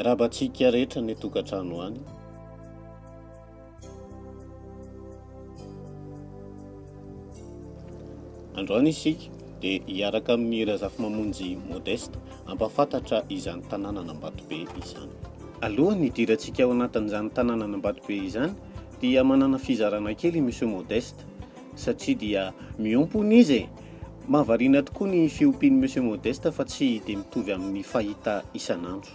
Miarabantsika rehetra ny tokantrano any. Androany isika dia hiaraka amin'ny Razafy-Mamonjy Modeste ampafantatra izany tanàna Ambatobe izany. Alohan'ny hidirantsika ao anatin'izany tanàna Ambatobe izany dia manana fizarana kely Monsieur Modeste satria dia miompony izy. Mahavariana tokoa ny fiompian'i Monsieur Modeste fa tsy dia mitovy amin'ny fahita isan'andro.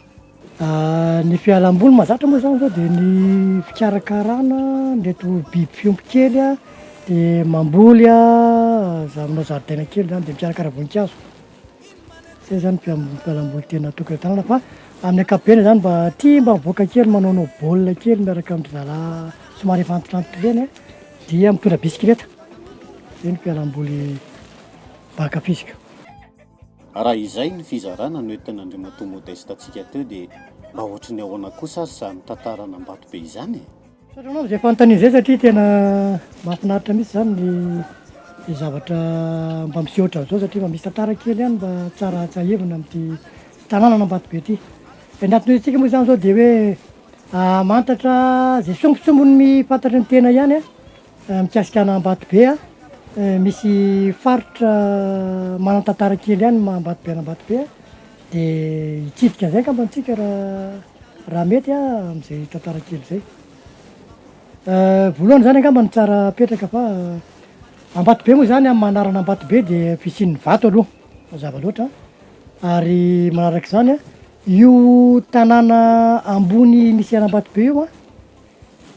Ny fialamboly mazatra moa zany zao dia ny fikarakarana ndeto biby fiompy kely dia mamboly zamanao zaridaina kely zany dia mikarakara voninkazo. Zay zany fialamboly tena tokana tanàna fa amin'ny ankapobeny zany mba tia mba mivoaka kely manaonao baolina kely miaraka amin'ny zala somary efa antitranty ireny dia mitondra bisikileta. Zay ny fialamboly baka fisika. Raha izay ny fizarana noentin'Andriamatoa Modeste atsika teo dia mba ohatry ny ahoana kosa izany tantarana Ambatobe izany. Satranao izay fanontaniana izay satria tena mahafinaritra mihitsy zany ny zavatra mba misehotra amin'izao satria mba misy tantara kely ihany mba tsara tsahevina amin'ity tanàna Ambatobe ity. Anatin'io isika moa zany zao dia hoe mantatra izay sombonsombony mifantatra ny tena ihany mikasika Ambatobe misy faritra manan-tantara kely ihany Ambatobe dia hitsidika izay angamba antsika raha mety amin'izay tantara kely izay. Voalohany zany angamba ny tsara petraka fa Ambatobe moa zany amin'ny manarana Ambatobe dia fisian'ny vato aloha mazava loatra ary manaraka izany io tanàna ambony misy Ambatobe io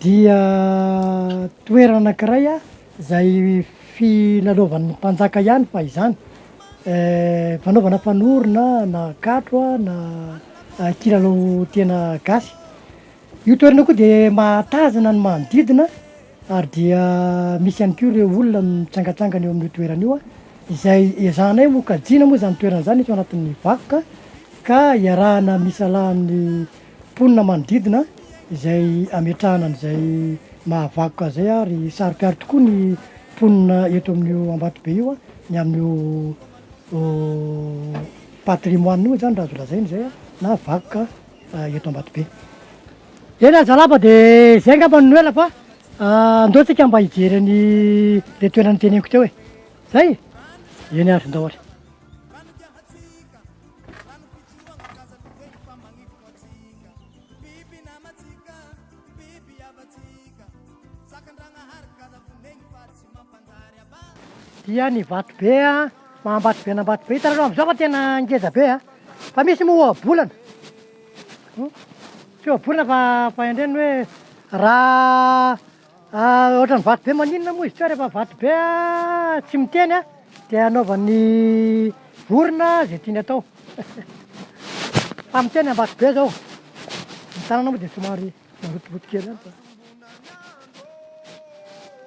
dia toerana anankiray izay filalaovan'ny mpanjaka ihany fa izany fanaovana fanorona na katro na kilalao tena gasy. Io toerana koa dia mahatazana ny manodidina ary dia misy ihany koa ireo olona mitsangatsangana eo amin'io toerana io izay ezahanay mokajiana moa zany toerana zany ito anatin'ny vakoka ka iarahana misalahan'ny mponina manodidina izay ametrahana an'izay mahavakoka zay ary saropiaro tokoa ny mponina eto amin'io Ambatobe io ny amin'io patrimoine io zany raha azo lazaina izay na vakoka eto Ambatobe. Eny azalava dia zay angamba no ela fa andao tsika mba hijery ny le toerana teneniko teo zay eny ary ndao ary. Dia ny Vatobe Ambatobe n'Ambatobe hitanareo amin'izao fa tena ngeza be fa misy moa ohabolana tsy ohabolana fa endreny hoe raha ohatran'ny Vatobe maninona moa izy teo rehefa Vatobe tsy miteny dia anaovan'ny vorona zay tiany atao fa miteny Ambatobe zao ny tanàna moa dia somary marotiroty kely fa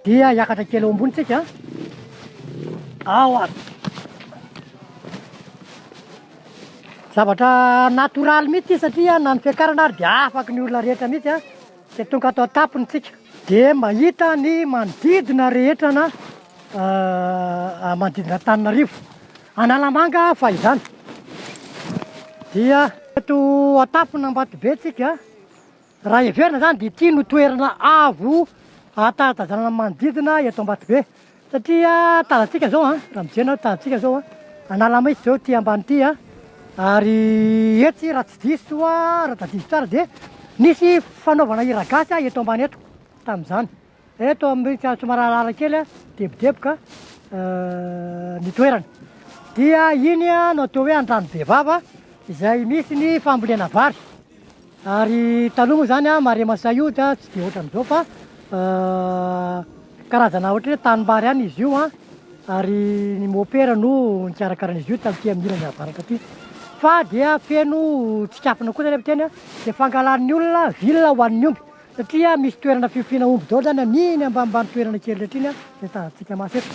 dia hiakatra kely eo ambony tsika ao ary zavatra natoraly mihitsy satria na ny fiakarana ary dia afaka ny olona rehetra mihitsy dia tonga atao tampony tsika dia mahita ny manodidina rehetra na manodidina Antananarivo Analamanga fa izany dia eto atampona Ambatobe tsika raha heverina zany dia ity no toerana avo ahatazanana manodidina eto Ambatobe satria tazantsika zao raha mijery tazantsika zao Analamaitso zao ty ambany ty ary etsy raha tsy diso raha tadiso tsara dia nisy fanaovana hira gasy eto ambany eto tamin'izany eto amin'ny somary alalala kely debodeboka ny toerana dia iny no atao hoe Andrano-Bevava izay misy ny fambolena vary ary taloha moa zany Maremasa io tsy dia ohatran'izao fa karazana ohatra hoe tanimbary ihany izy io ary ny mopera no nikarakarana izy io tamin'ity amin'ny ilany avaratra aty fa dia feno tsikafona koa zany teny dia fangalan'ny olona vilona ho an'ny omby satria misy toerana fiompiana omby daholo zany amin'iny ambanimbany toerana kely rehetra iny zay tazantsika masy eto.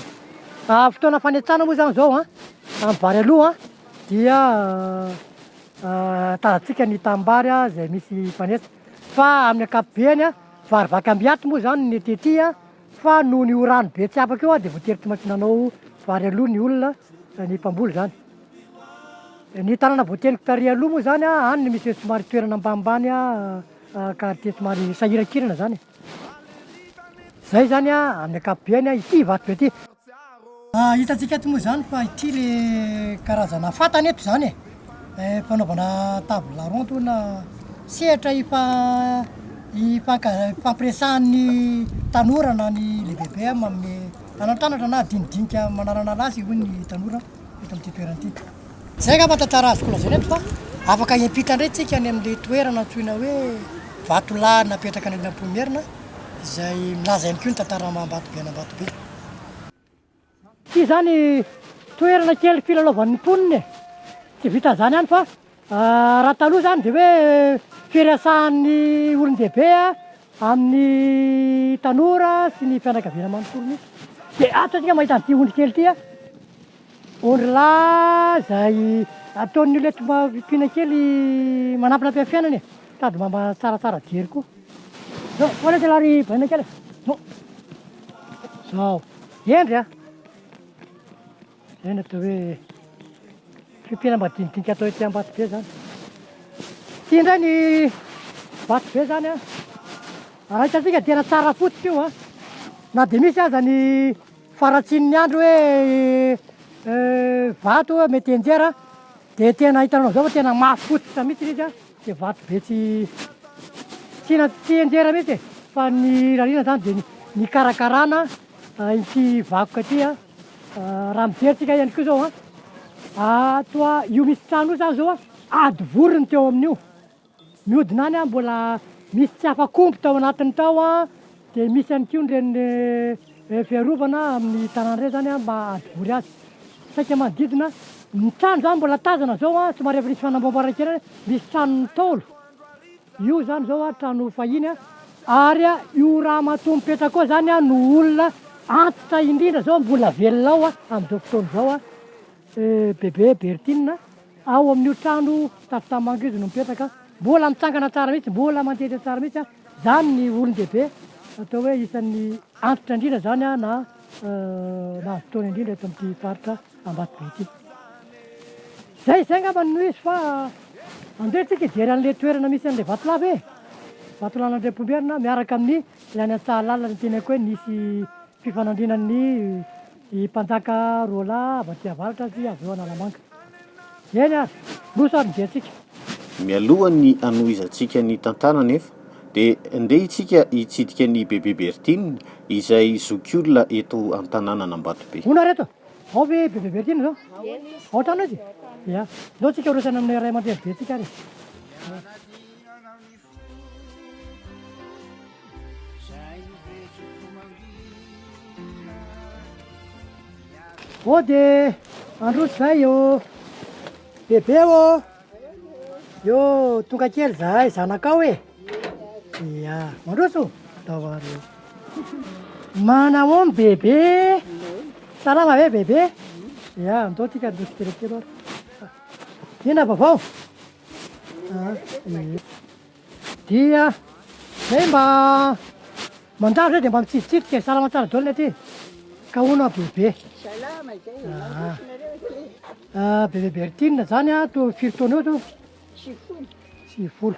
Fotoana fanetsana moa zany zao amin'ny vary aloha dia tazantsika ny tanimbary zay misy mpanetsa fa amin'ny ankapobeny vary vakambiaty moa zany ny tety fa noho ny rano be tsy afaka eo dia voatery tsy maintsy nanao vary aloha ny olona ny mpamboly zany. Ny tanàna voateliko tary aloha moa zany a, any misy somary toerana ambanimbany ka ty somary sahirakirana zany. Zay zany a amin'ny ankapobeny ity vato be ity. Hitantsika eto moa zany fa ity le karazana fatana eto zany fanaovana table ronde na sehatra ifampiresahan'ny tanora na ny lehibehibe amin'ny anatranatra na dinidinika manarana anazy hoy ny tanora eto amin'ity toerana ity. Zay ngamba tantara azoko lazaina eto fa afaka hiampita indray tsika any amin'le toerana antsoina hoe Vatolahy napetraka any Ampomerina izay milaza ihany koa ny tantara Ambatobe an'Ambatobe. Ity zany toerana kely filalaovan'ny mponina tsy vita zany ihany fa raha taloha zany de hoe firesahan'ny olon-dehibe amin'ny tanora sy ny fianakaviana manontolo de ato tsika mahita an'ity ondry kely ity ondry lahy zay ataon'ny olona eto mpiana kely manampinampy amin'ny fiainany sady mamba tsaratsara jery koa. No, hoana ty lary baina kely. No. Zao. Endry zay ny atao hoe fimpiana madinidinika atao ety Ambatobe zany. Ty indray ny Ambatobe zany raha hitantsika tena tsara fotsy io na de misy aza ny faratsin'ny andro hoe vato mety enjera de tena hitanao zao fa tena mafy fotsy mihitsy izy de vato be tsy enjera mihitsy fa ny rarina zany de ny karakarana ity vakoka ty raha mijeritsika ihany koa zao toa io misy trano io zany zao ady vorony teo amin'io mihodina any mbola misy tsy afakombo tao anatiny tao de misy ihany koa nireny fiarovana amin'ny tanàna reny zany mba ady vory azy saika manodidina ny trano zany mbola tazana zao somary efa nisy fanamboamboarana kely misy tranony Ntaolo io zany zao trano fahiny ary io raha matoa mipetraka koa zany no olona antitra indrindra zao mbola velona ao amin'izao fotoana zao bebe Bertine ao amin'io trano Tafitamango izy no mipetraka mbola mitsangana tsara mihitsy mbola mandeha tsara mihitsy zany ny olon-dehibe atao hoe isan'ny antitra indrindra zany na fotoana indrindra eto amin'ity faritra Ambatobe ity. Zay ngamba no izy fa andeha tsika hijery an'le toerana misy an'le Vatolahy Vatolahy Ampomerina miaraka amin'ny le any Antsahalalina ny tenako hoe nisy fifanandrinan'ny mpanjaka Rola avy aty avaratra sy avy eo Analamanga. Eny loso ary mijery mialohan'ny anohizantsika ny tantara nefa de andeha itsika hitsidika ny bebe Bertine izay zokiolona eto an-tanànan'Ambatobe. Ona reto ao ve bebe Bertine zao ao trano izy ia zao tsika orosana amin'ny ray aman-dreny be tsika ary. De androso zay bebe io tonga kely zahay zanakao ia mandroso davary manao bebe salama ve bebe ia andao tika androso kelikely ina vaovao dia zay mba mandalo zay de mba mitsiditsidiky salama tsara daolina aty ka hono bebe bebe Bertine zany to firy taona eo to 70.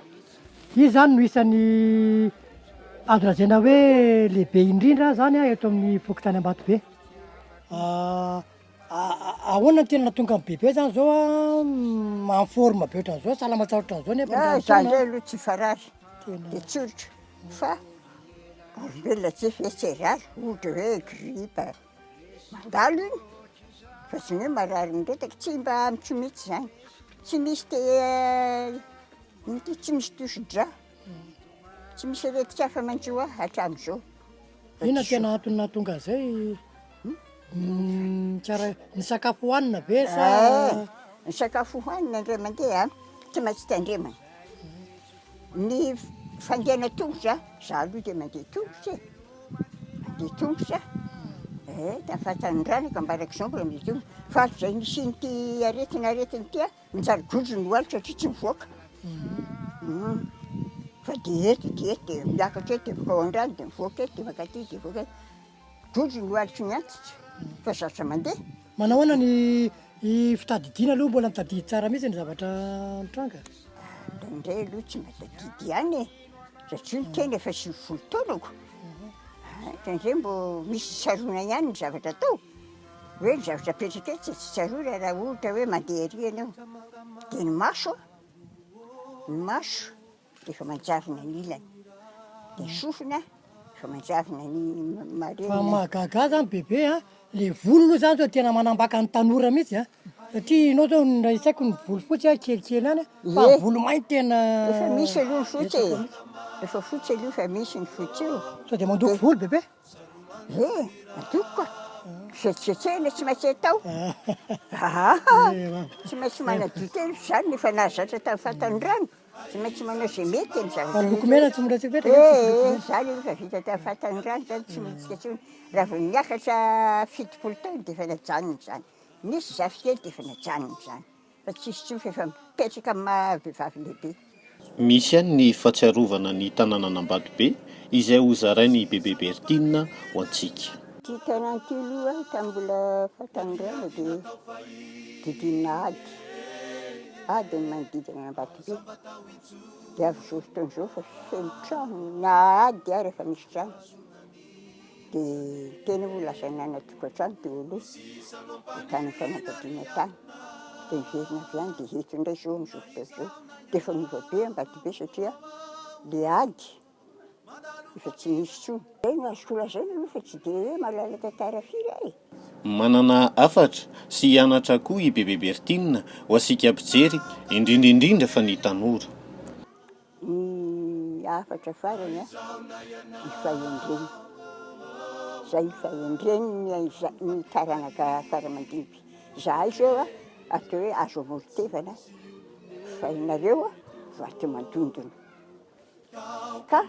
Izy zany no isan'ny azo lazaina hoe lehibe indrindra zany eto amin'ny fokontany Ambatobe. Ahoana ny tena natonga amin'ny bebe zany zao manforma be ohatran'izao salama tsara ohatran'izao nefa zany aloha tsy farary de tsoritra fa olombelona tsy fetsirary ohatra hoe gripa mandalo iny fa tsy hoe marary mindretaka tsy mba mitsomitsy zany tsy misy tsy misy tosi-dra tsy misy aretika hafa mandro hatramin'izao. Ina tena antony nahatonga an'izay tsara ny sakafo hohanina ve sa ny sakafo hohanina indray mandeha tsy maintsy tandremana ny fandehana tongotra za aloha de mandeha tongotra da fahatanindranaka ambarak'izao mbola mandeha tongotra fa zay nisiny aretiny ty mijaly godrony hoalitra satria tsy mivoaka fa de eto de miakatra eto de voaka ao an-drano de mivoaka eto de voaka aty godrony hoalitra ny antitra fa zatra mandeha. Manao ahoana ny I fitadidiana aloha mbola mitadidy tsara mihitsy ny zavatra mitranga. Indraindray aloha tsy matadidy ihany e, satria ny tena efa 20 taonako. Indraindray mbo misy tsaroana ihany ny zavatra atao. Hoe ny zavatra apetraka etsy tsy tsaroana raha ohatra hoe mandeha ery ianao. Dia ny maso dia efa manjavona ny ilany, dia ny sofina efa manjavona ny Fa marena. mahagaga zany bebe a, le volo aloha zany zao tena manambaka ny tanora mihitsy a, satria ianao zao raha isaiko ny volo fotsy a kelikely any a, fa Ie. volo mainty tena Efa misy aloha ny fotsy e, efa fotsy aloha fa misy ny fotsy io. sao dia mandoko volo bebe. Adoko koa. Setretsehina tsy maintsy atao. Tsy maintsy manadoka eny zany efa nahazatra tamin'ny fatan'ny rano. Tsy maintsy manao izay mety ny Fa zavatra. ny lokomena tsy miratsy betraka. Zany efa vita tamin'ny fatan'ny rano zany tsy miditsika intsony. Raha vao niakatra 70 taona dia efa najanona zany. Nisy zafy kely dia efa najanona zany. Fa tsisy tsofa efa mipetraka amin'ny maha-vehivavy lehibe. Misy ihany ny fahatsiarovana ny tanànan'Ambatobe izay hozarain'ny bebe Bertina ho antsika. Ty tanàna ty aloha tamin'ny mbola fatan'ny rano dia didina ady ny manodidina Ambatobe. Dia avy zao fotoan'izao fa feno trano na ady ary efa misy trano. Dia tena ho lasa nanatokantrano teo aloha. Tany fanambadiana tany. Dia niverina avy any dia eto indray zao amin'izao fotoan'izao. Dia efa miova be Ambatobe satria le ady efa tsy misy intsony. Ny azoko lazaina aloha fa tsy dia hoe mahalala tantara firy ahy. Manana hafatra sy hianatra koa i bebe Bertina ho asika mpijery, indrindra fa ny tanora. Ny hafatra farany ny fahendreny. Zay fahendreny ny taranaka faramandimby. Zahay zao atao hoe azo amoron-tevana fa ianareo vato mandondona. Ka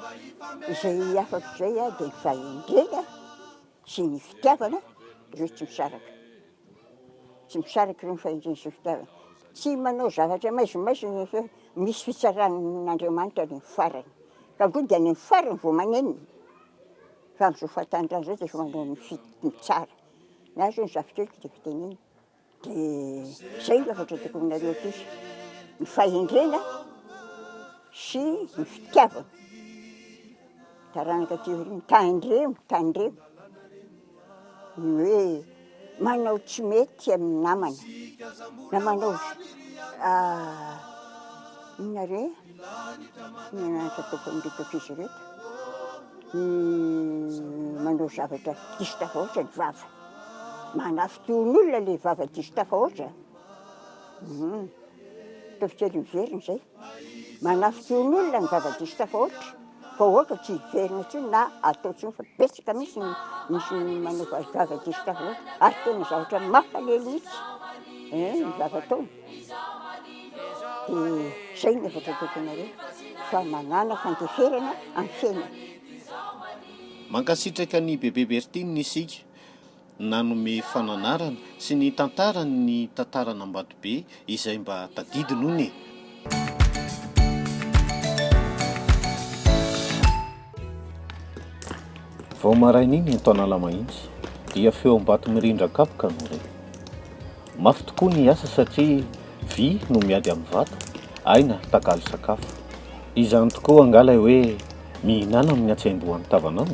izay afaka izay dia ny fahendrena sy ny fitiavana ireo tsy misaraka. Tsy misaraka ireo ny fahendrena sy ny fitiavana. Tsy manao zavatra maizomaizo fa misy fitsaran'Andriamanitra ny farany. Ka koa dia ny farany vao manenina. Fa amin'izao fatan'ny rano zao dia efa manao ny tsara. Na zao ny zafikeliko dia fitenena. Dia izay ny hafatra ataoko aminareo aty. Ny fahendrena sy ny fitiavana. Taranaka ty aoriana tandremo. Ny hoe manao tsy mety amin'ny namana. Na manao inona re? Inona ataoko amin'ireo ankizy ireto? Manao zavatra diso tafahoatra ny vava. Manafy tohin'olona le vava diso tafahoatra. Ataovy kely miverina izay. Manafy tohin'olona ny vava diso tafahoatra. Fa ohatra tsy hiverina intsony na atao intsony fa betsaka misy manao vava diso tafahoatra. Ary tena zavatra mampalahelo mihitsy ny vava ataony. Dia izay ny hafatra ataoko anareo fa manana fandeferana amin'ny fiainana. Mankasitraka ny bebe Bertina isika, nanome fananarana sy ny tantarany tantaran'Ambatobe izay mba tadidiny hono e. Vao maraina iny Antoana Lamahitsy dia feo am-bato mirindra kapoka no re. Mafy tokoa ny asa satria vy no miady amin'ny vato, aina takalo sakafo. Izany tokoa angala hoe mihinana amin'ny atsembohan'ny tavanao.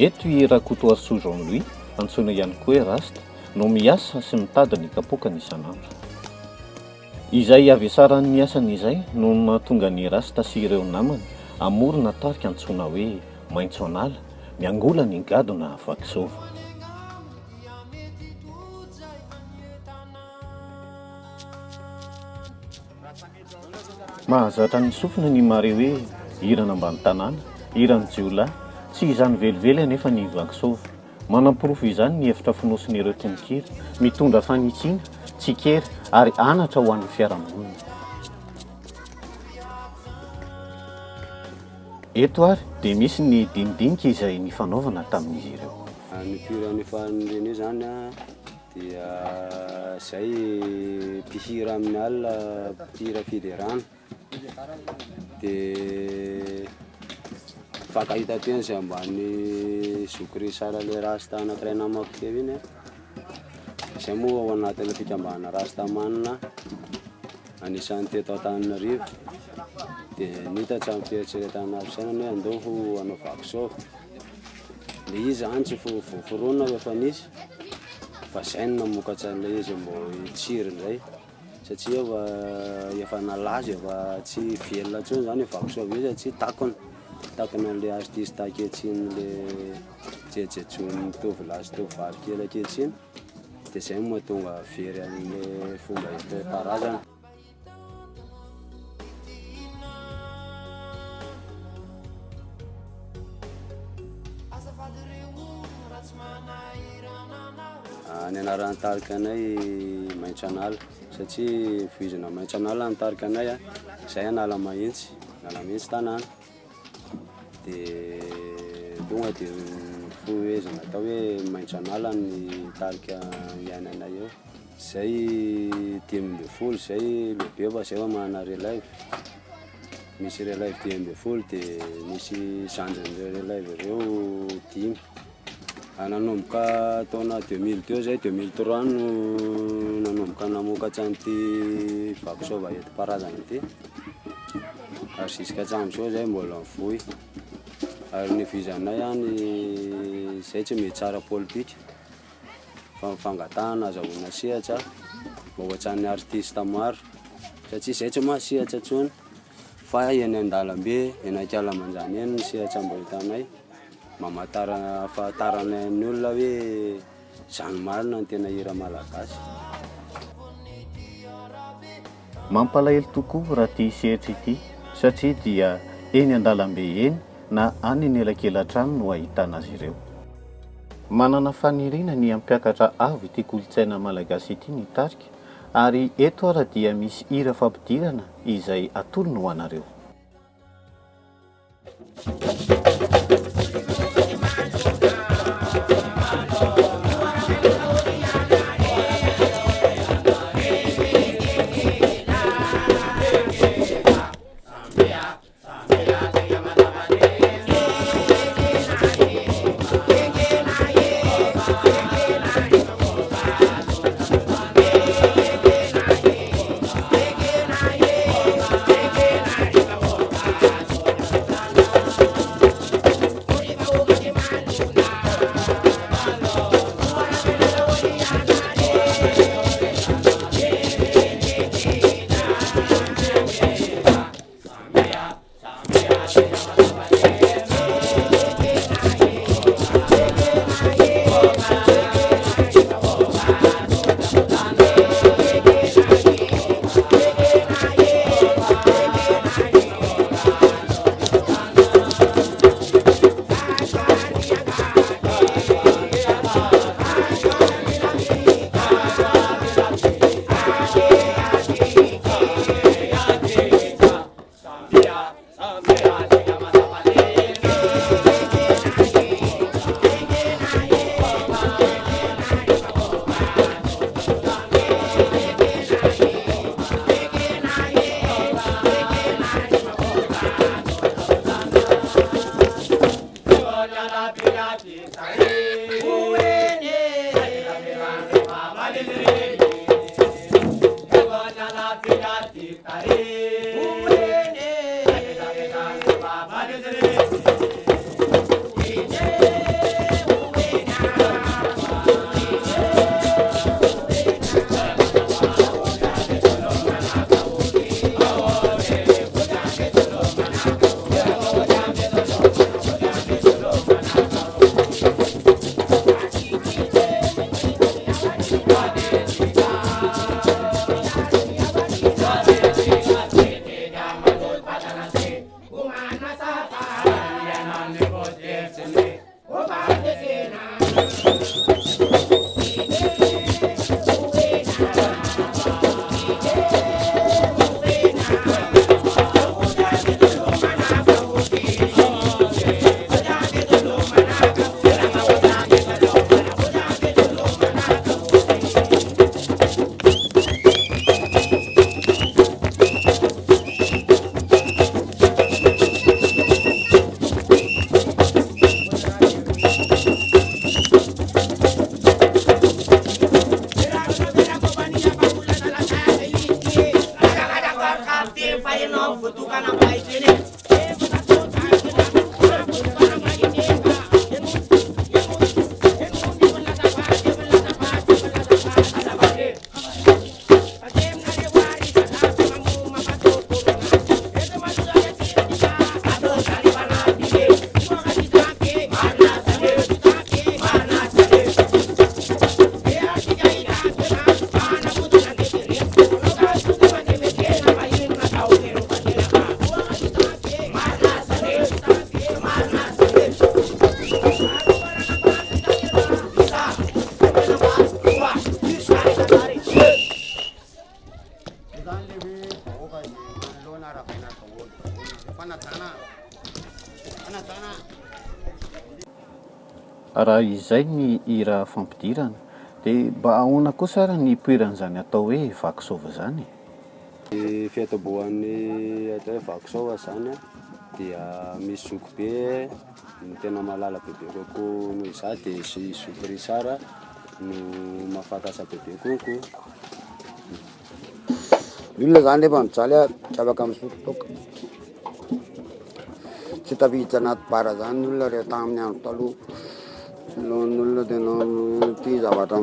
Eto i Rakotoa Jean-Louis, antsoina ihany koa hoe Rasta, no miasa sy mitady ny kapokany isan'andro. Izay avy asaran'ny asany izay no nahatonga ny Rasta sy ireo namany amorona tarika antsoina hoe Maitso anala, miangola ny gadona vakisova. Mahazatra ny sofina ny mare hoe hirana ambany tanàna, hirana jiolahy, tsy izany velively anefa ny vakisova. Manam-porofo izany ny hevitra finosin'ireo tononkira, mitondra fanitsina, tsikery ary anatra ho an'ny fiarahamonina. Eto ary dia misy ny dinidinika izay nifanaovana tamin'izy ireo. Ny pira nifanireny zany dia zay mpihira amin'ny alina mpihira fiderana. Dia fakahita teny izay ambany zokiri sara le Rasta anankiray namako teo iny Izay moa ao anatin'ilay fikambana rastamanina anisan'ny teto Antananarivo dia nita hatramin'ny fieritseretana fisainana hoe andao ho anaovako zao. Ilay izy zany tsy foronina efa nisy fa zay no namokatra an'ilay izy mbô hitsiriny izay satria efa nalaza efa tsy velona intsony zany vako soa io satria takony an'ilay artiste ankehitriny ilay jejejon'ny tovolahy sy tovovavy kely ankehitriny dia zay no mahatonga very an'ilay fomba karazana. Ny anaran'ny tarika anay Maintsanala satria voizina Maintsanala ny tarika anay izay anala mahitsy tanàna dia tonga dia foezina atao hoe Maintsanala ny tarika iainanay eo. Izay 10,000 izay lehibe fa izay manana relève, misy relève 10,000 dia misy sanjan'ireo relève ireo 10. Nanomboka taona 2002 zay 2003 no nanomboka namokatra an'ity vako soa enti-paharazana ity ary jusqu'à hatramin'izao zay mbola mivohy. Ary ny vizanay any zay tsy mety tsara politika fa mifangatahana azahoana sehatra mba ohatran'ny artiste maro satria zay tsy mahasehatra intsony fa eny an-dalambe eny Ankalamanjana eny ny sehatra mbo hitanay fahatarana ny olona hoe zany marina ny tena hira malagasy. Mampalahelo tokoa raha ity sehatra ity satria dia eny an-dalambe eny na any ny elakelan-trano no ahitana azy ireo. Manana faniriana ny ampiakatra avy ity kolotsaina malagasy ity ny tarika ary eto ara dia misy hira fampidirana izay atolony ho anareo. Raha izay ny hira fampidirana dia mba ahoana kosa ary ny poiran'izany atao hoe vakisova zany? Ny fiataboan'ny atao hoe vakisova zany dia misy zoky be ny tena malala bebe kokoa noho iza dia sy zoky risara no mafantatra bebe kokoa. Ny olona zany rehefa mijaly tsy afaka misototoka, tsy tafiditra anaty bara zany ny olona rehefa tamin'ny andro taloha. Lohan'olona tena ty zavatra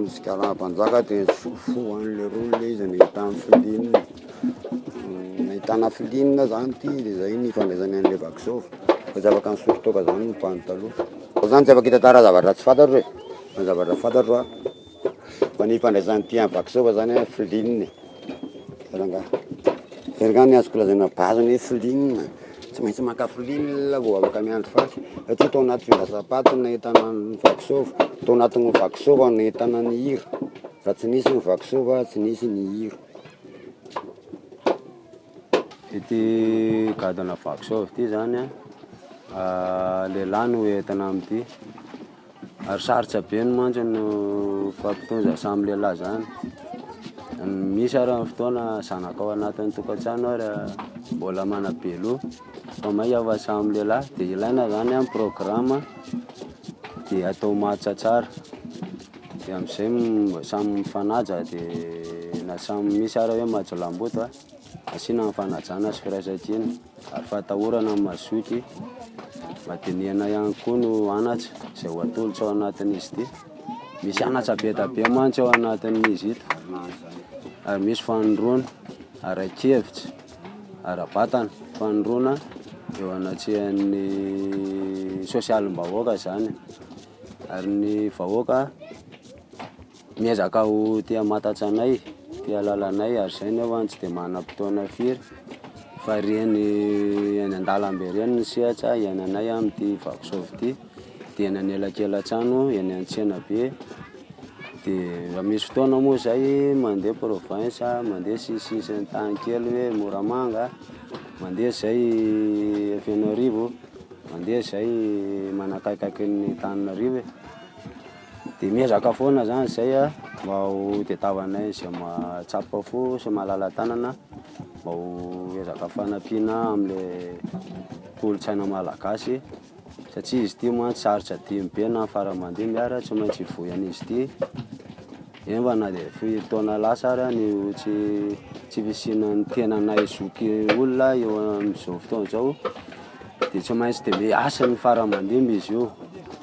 sikaraha-mpanjaka dia fohan'le rolona izy nahitana filinina. Nahitana filinina zany ty dia zay ny ifandraisany an'le vakisova. Fa tsy afaka misototoka zany ny mpano taloha. Zany tsy afaka hita tara zavatra tsy fantatro e, fa zavatra fantatro a. Fa ny ifandraisany ty amin'ny vakisova zany filinina. Zerigany ny azoko lazaina baziny hoe filinina. Tsy maintsy maka filinina vao afaka miandry vaky. Satria tao anaty findrasam-paty no nahitana ny vakisova, tao anatin'ny vakisova no nahitana ny hira. Raha tsy nisy ny vakisova tsy nisy ny hira. Ity gadona vakisova ty zany lehilahy no entana amin'ity ary sarotra be ny mantsy no fampitonja samy lehilahy zany. Misy ary amin'ny fotoana zanaka ao anatin'ny tokantrano ary mbola manabelo fa mahiava samy lehilahy dia ilaina zany amin'ny programa dia atao matsa tsara dia amin'izay samy mifanaja dia na samy misy ary hoe mahajolam-boto asiana mifanajana sy firaisan-kina ary fatahorana mazoky madiniana ihany koa no anatra izay ho atolotra ao anatin'izy ity. Misy anatra be da be mantsy ao anatin'izy ito ary misy fanondroana ara-kevitra ara-batana fanondroana eo anatrihan'ny sosialim-bahoaka zany ary ny vahoaka miezaka ho tia matatra anay tia lalanay ary zay nefa tsy dia manam-potoana firy fa reny any an-dalambe reny ny sehatra iainanay amin'ity vakisova ity dia eny anelakelan-trano eny an-tsena be dia raha misy fotoana moa zay mandeha province mandeha sisisy tany kely hoe Moramanga, mandeha zay Fianaravo, mandeha zay manakaikaiky ny Antananarivo dia miezaka foana zany zay mba ho tediavanay izay mahatsapa fo sy mahalala tanana mba ho ezaka fanampiana amin'le kolotsaina malagasy satria izy ity mantsy sarotra dimy be na fara-mandihy miara tsy maintsy hivohan'izy ity. Eny na dia fotoana lasa ary ny tsy fisian'ny tenanay zoky olona eo amin'izao fotoana izao dia tsy maintsy dia miasa ny fara-mandimby izy io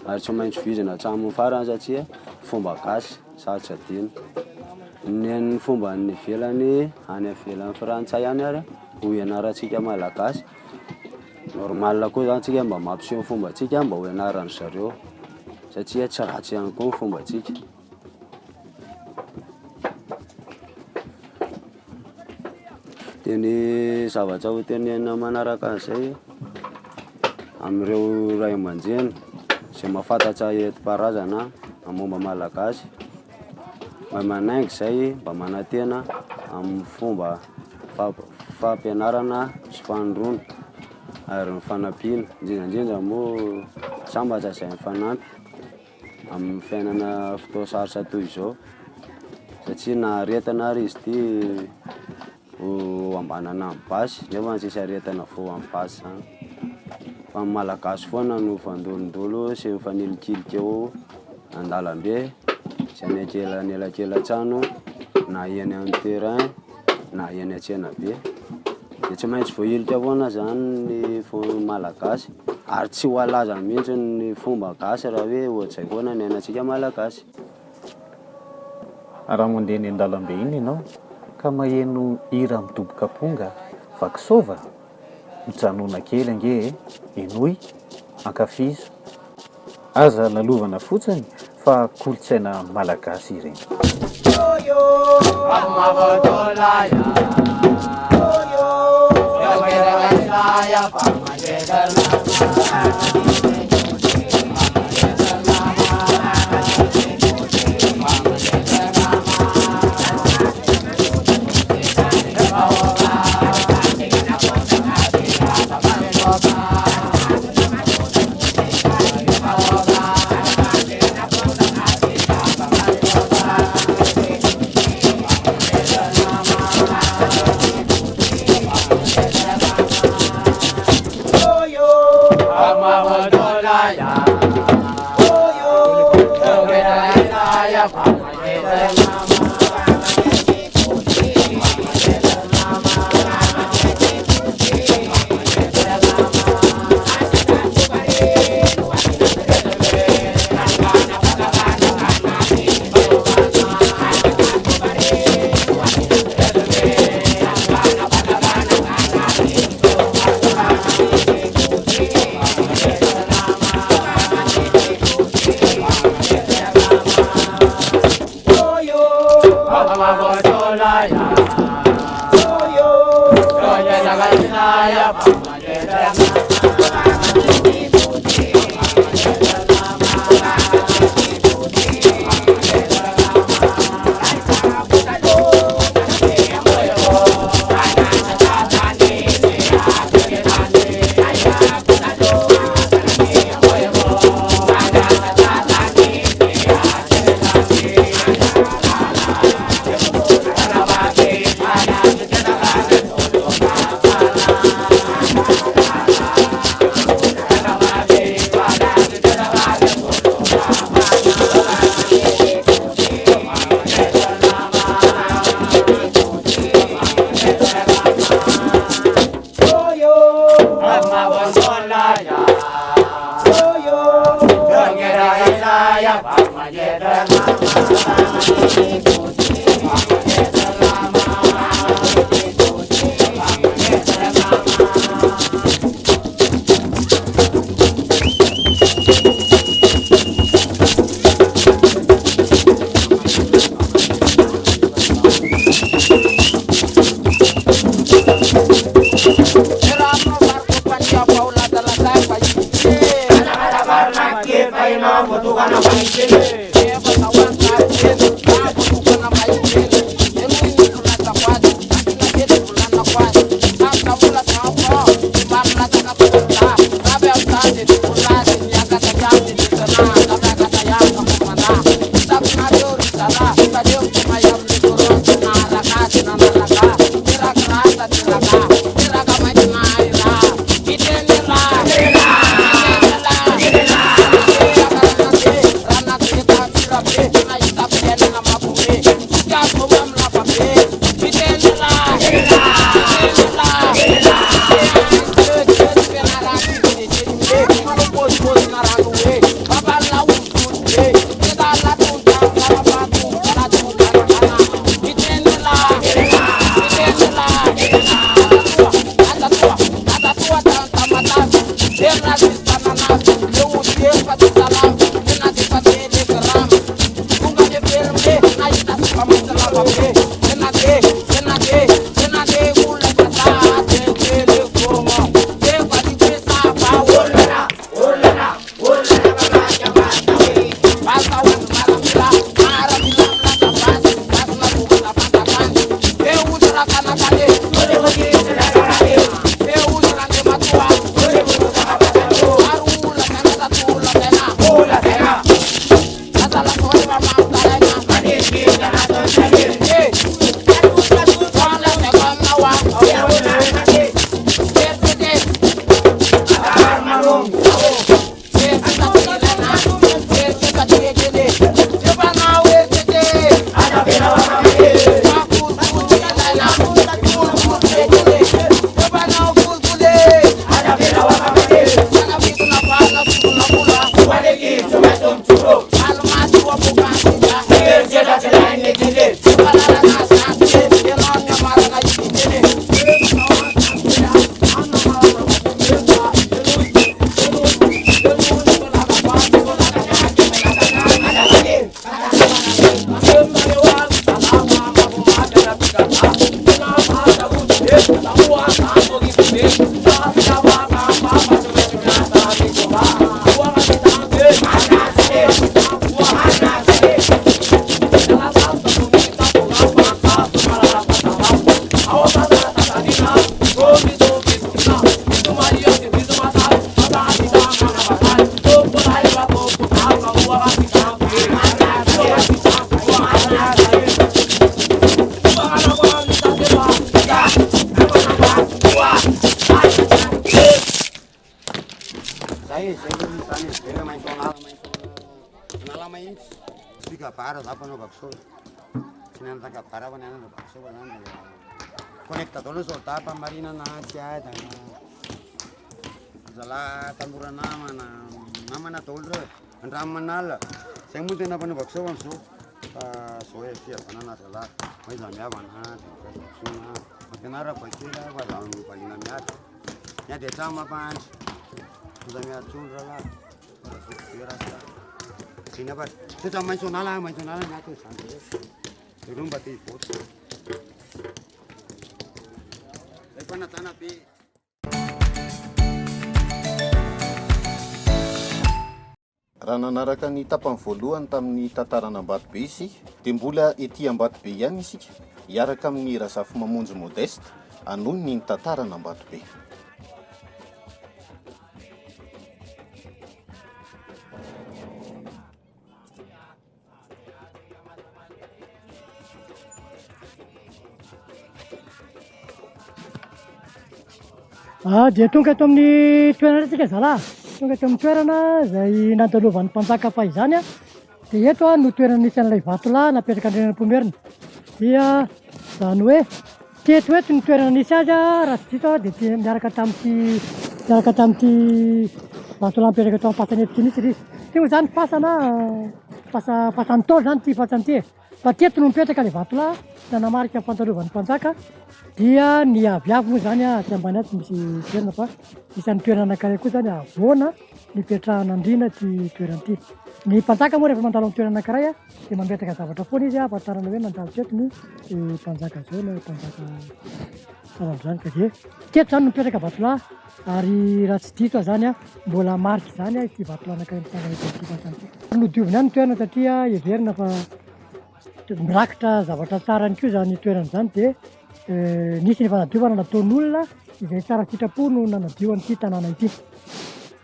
ary tsy maintsy vizina hatramin'ny farany satria fomba gasy sarotra dimy. Ny fomba ny ivelany any ivelan'ny frantsay any ary ho ianarantsika malagasy normal koa zany tsika mba mampiseho fombantsika mba ho ianaran' zareo satria tsy ratsy ihany koa ny fombantsika. Dia ny zavatra ho tenena manaraka an'izay amin'ireo ray aman-dreny izay mahafantatra enti-paharazana momba malagasy mba manaingy izay mba manantena amin'ny fomba fampianarana sy fanondroana ary ny fanampiana indrindrandrindra moa sambatra izay mifanampy amin'ny fiainana fotoa sarotra toy izao satria na aretina ary izy ity ho ambanana amin'ny basy nefa tsisy aretina fo amin'ny basy zany fa amin'ny malagasy foana no fandolondolo sy mifanilikiliko eo an-dalambe sy anelakelan-trano na eny amin'ny terrain na eny an-tsena be dia tsy maintsy voahilika foana zany ny malagasy ary tsy ho alaza mihitsy ny fomba gasy raha hoe ohatr'izay foana ny ainantsika malagasy. Raha mandeha eny an-dalambe iny ianao ka maheno hira midoboka aponga vakisova mijanona kely ange enoy ankafizo aza lalovana fotsiny fa kolotsaina malagasy ireny. Zay maintso anala mahitsy fikabara za mpanaovako sao tsy niantakabara fa nianaovako sao zany connecte daholo soldat marinana tsy adana zalahy tanora namana daholo reo andramanala zay moa tena mpanaovako sao am'zao fa zao e fihavanana zalahy maiza miavana dsoina ampianara bakela fa za valina miatra miady atrano mampahantry za miatsolo zalahy verasa ina fa toetra maintso anala miaty zany reo mba te hivoatra zay fanajana be. Raha nanaraka ny tapany voalohany tamin'ny tantaran'Ambatobe isika dia mbola ety Ambatobe ihany isika hiaraka amin'ny Razafy Mamonjy Modeste anohy ny tantaran'Ambatobe. Dia tonga eto amin'ny toerana tsika zalahy, tonga eto amin'ny toerana izay nandalovan'ny mpanjaka fahizany a. Dia eto no toerana nisy an'ilay vatolahy napetraka andrenam-pomerina. Dia zany hoe teto eto ny toerana nisy azy a, raha tsy diso dia miaraka tamin'ity vatolahy mipetraka eto amin'ny fasana eto mihitsy izy. Io zany fasan'ny taona zany ty fasany ty. Fa teto no mipetraka ilay vatolahy nanamarika fampandalovan'ny mpanjaka. Dia ny aviavy moa zany a tsy ambany aty misy toerana fa isan'ny toerana anankiray koa zany avoana nipetrahan'Andriana ty toerana ty. Ny mpanjaka moa rehefa mandalo amin'ny toerana anankiray a dia mametaka zavatra foana izy ahafantarana hoe nandalo teto ny mpanjaka zao na mpanjaka zany ka dia teto zany no mipetraka vatolahy ary raha tsy diso zany a mbola marika zany a ity vatolahy anankiray mitsangana eto ty fasana ty. Nodiovina ihany ny toerana satria heverina fa mirakitra zavatra tsara ihany koa zany toerana zany dia nisy ny fanadiovana nataon'olona izay tsara sitrapo no nanadio an'ity tanàna ity.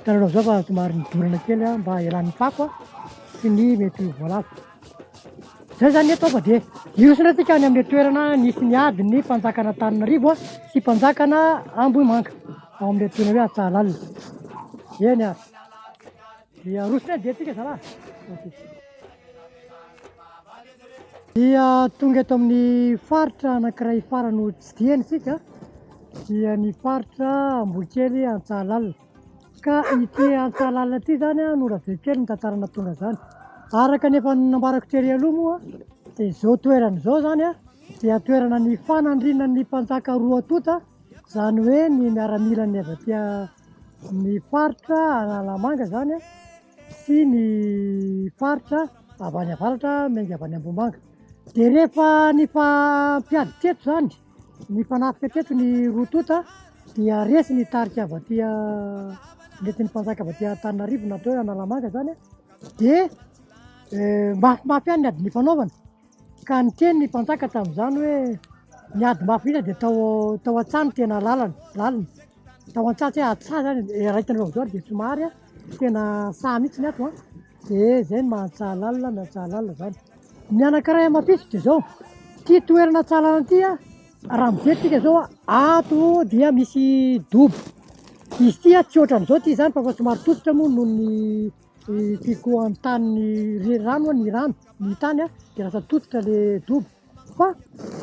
Tananao zao fa somary nidorana kely mba ialan'ny fako sy ny mety voalavo. Zay zany eto fa dia irosona tsika any amin'ny toerana nisy niady ny mpanjakana Antananarivo sy mpanjakana Ambohimanga ao amin'ny toerana hoe Antsahalalina. Eny a dia rosona dia tsika zalahy. Dia tonga eto amin'ny faritra anankiray farany ho tsidihany isika dia ny faritra Ambohikely Antsahalalina. Ka ity Antsahalalina ity zany no raha kely ny tantarana tonga zany. Araka nefa nambarako tery aloha moa dia izao toerana izao zany a dia toerana ny fanandrinan'ny mpanjaka roa tota zany hoe ny miaramilany avy aty ny faritra Analamanga zany a sy ny faritra avy any avaratra miainga avy any Ambohimanga. Dia rehefa ny fampiady teto zany ny mpanafika teto ny roa tota dia resy ny tarika avy aty mety ny mpanjaka avy aty Antananarivo natao hoe Analamanga zany dia mafimafy ihany ny ady ny fanaovana ka niteny ny mpanjaka tamin'izany hoe niady mafy ina dia tao an-tsano tena lalina tao an-tsatsy hoe atsa zany raha hitanao zao dia somary tena sa mihitsy ny ato dia zay ny mahatsahalalina zany. Ny anankiray mafisy dia zao ty toerana Antsahalalina ty raha mijery zao ato dia misy dobo. Izy ty tsy ohatran'izao ty zany fa somary tosotra moa noho ny fikohan'ny tany ny rano ny tany dia lasa tosotra le dobo. Fa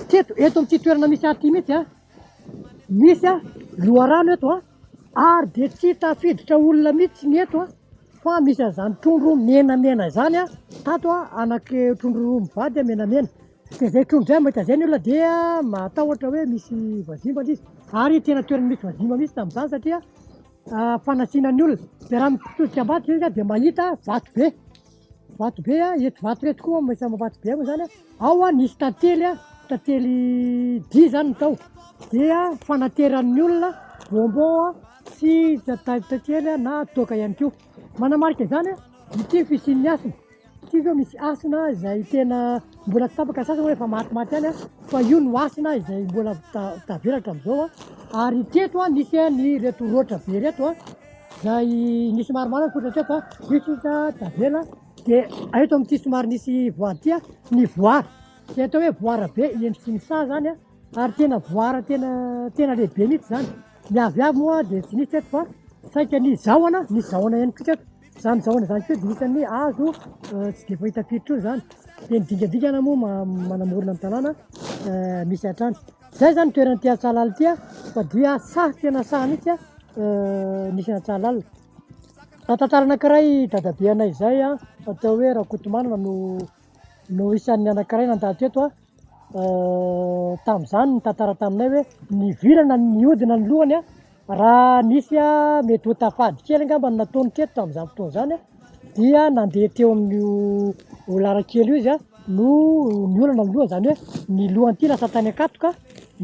teto eto amin'ity toerana misy aty mihitsy misy loharano eto ary dia tsy tafiditra olona mihitsy ny eto fa misy an'izany trondro menamena zany tato anaky trondro mivady menamena. Dia zay trondro zay mahita zay ny olona dia matahotra hoe misy vazimbana izy ary tena toerana misy vazimba mihitsy tamin'izany satria fanasiana ny olona. Dia raha mitodika ambadika izy dia mahita vato be eto vato reto koa misy vato be moa zany ao nisy tantely dia zany ny tao dia fanateran'ny olona bonbon sy tantely na toaka ihany koa. Manamarika zany ity fisian'ny hasina ity zao misy hasina izay tena mbola tsy tapaka sasany hoe efa maty ihany fa io no hasina izay mbola tavelatra amin'izao ary teto nisy ny reto roatra be reto izay nisy maromaro fotra teo fa misy tavela. Dia eto amin'ity somary nisy voady ty ny voara dia atao hoe voara be endriky ny sa zany ary tena voara tena lehibe mihitsy zany. Ny aviavy moa dia tsy nisy teto fa saika ny zahoana ihany koa zany zahoana zany koa dikan'ny azo tsy de fahita firy zany de ny dingadingana moa manamorona ny tanàna misy atrany zay zany toerana ty Antsahalala ty fa dia sahy tena sahy mihitsy nisy Antsahalala tantara anankiray dadabe anay zay atao hoe Rakotomanana no isan'ny anankiray nandalo teto tam'zany ny tantara taminay hoe nivirana niodina ny lohany raha nisy mety ho tafady kely angamba ny nataony teto tamin'izany fotoana zany dia nandeha teo amin'ny larakely io izy no niolana ny lohany zany hoe ny lohany ty lasa tany akatoka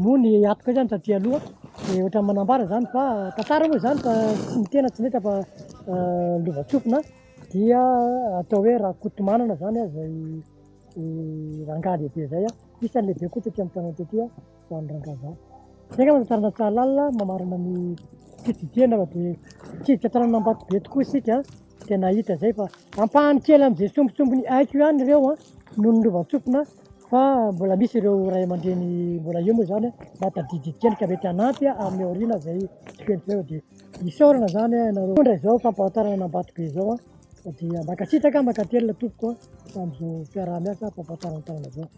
no ny atoka zany taty aloha de ohatran'ny manambara zany fa tantara moa zany fa tsy ny tena tsy neta fa lovatsofina dia atao hoe Rakotomanana zany zay rangaha lehibe zay isan'ny lehibe koa taty amin'ny tanàna taty zany rangaha zany zay angamba tantarana Antsahalala mamarina ny fitsidiana fa de tsidika tanàna Ambatobe tokoa isika de nahita zay fa ampahany kely am'izay sombitsombiny aiko ihany ireo noho ny lovatsofina fa mbola misy ireo ray aman-dreny mbola eo moa zany mba tadididika kely ka mety hanampy amin'ny aoriana zay feno zay de isaorana zany nareo ndray zao fampahatarana Ambatobe zao dia makasitraka makatelina tompoko am'izao fiaraha-miasa fampahatarana tanàna zao.